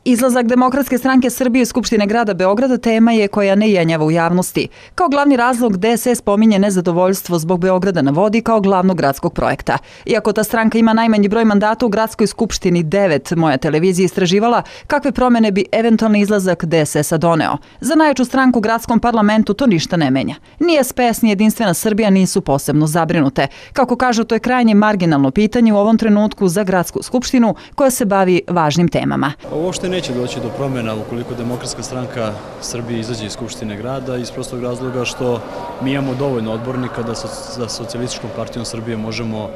Izlazak Demokratske stranke Srbije iz Skupštine grada Beograda tema je koja ne jenjava u javnosti. Kao glavni razlog DSS pominje nezadovoljstvo zbog Beograda na vodi kao glavnog gradskog projekta. Iako ta stranka ima najmanji broj mandata u gradskoj skupštini 9, Moja televizija istraživala kakve promene bi eventualni izlazak DSS-a doneo. Za najjaču stranku u gradskom parlamentu to ništa ne menja. Ni SPS ni Jedinstvena Srbija nisu posebno zabrinute. Kako kažu, to je krajnje marginalno pitanje u ovom trenutku za gradsku skupštinu koja se bavi važnim temama. Uopšte neće doći do promjena ukoliko Demokratska stranka Srbije izađe iz Skupštine grada iz prostog razloga što mi imamo dovoljno odbornika da sa Socijalističkom partijom Srbije možemo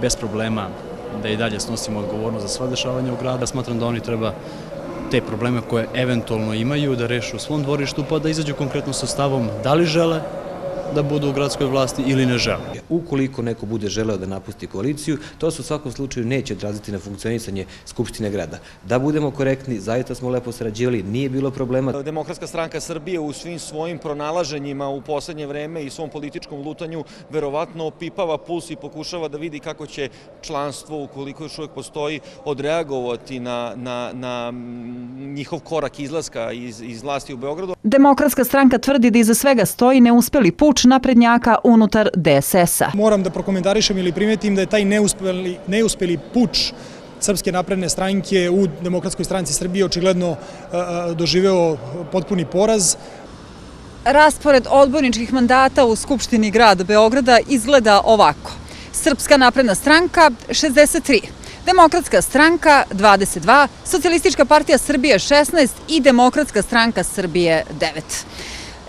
bez problema da i dalje snosimo odgovornost za sva dešavanja u grada. Smatram da oni treba te probleme koje eventualno imaju da reše u svom dvorištu pa da izađu konkretno sa stavom da li žele da budu u gradskoj vlasti ili ne žele. Ukoliko neko bude želeo da napusti koaliciju, to se u svakom slučaju neće odraziti na funkcionisanje Skupštine grada. Da budemo korektni, zaista smo lepo sarađivali, nije bilo problema. Demokratska stranka Srbije u svim svojim pronalaženjima u poslednje vreme i svom političkom lutanju verovatno opipava puls i pokušava da vidi kako će članstvo, ukoliko još uvijek postoji, odreagovati na njihov korak izlaska iz vlasti u Beogradu. Demokratska stranka tvrdi da iza svega stoji neuspeli puč naprednjaka unutar DSS-a. Moram da prokomentarišem ili primetim da je taj neuspeli puč Srpske napredne stranke u Demokratskoj stranci Srbije očigledno doživeo potpuni poraz. Raspored odborničkih mandata u Skupštini grada Beograda izgleda ovako. Srpska napredna stranka 63, Demokratska stranka 22, Socijalistička partija Srbije 16 i Demokratska stranka Srbije 9.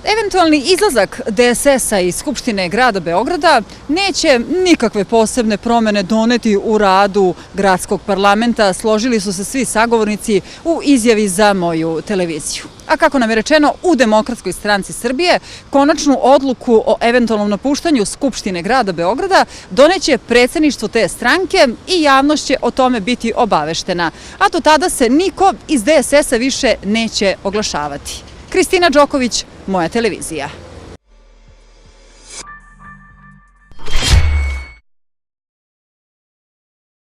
Eventualni izlazak DSS-a iz Skupštine grada Beograda neće nikakve posebne promene doneti u radu gradskog parlamenta, složili su se svi sagovornici u izjavi za Moju televiziju. A kako nam je rečeno, u Demokratskoj stranci Srbije konačnu odluku o eventualnom napuštanju Skupštine grada Beograda doneće predsjedništvo te stranke i javnost će o tome biti obaveštena. A do tada se niko iz DSS-a više neće oglašavati. Kristina Đoković, Moja televizija.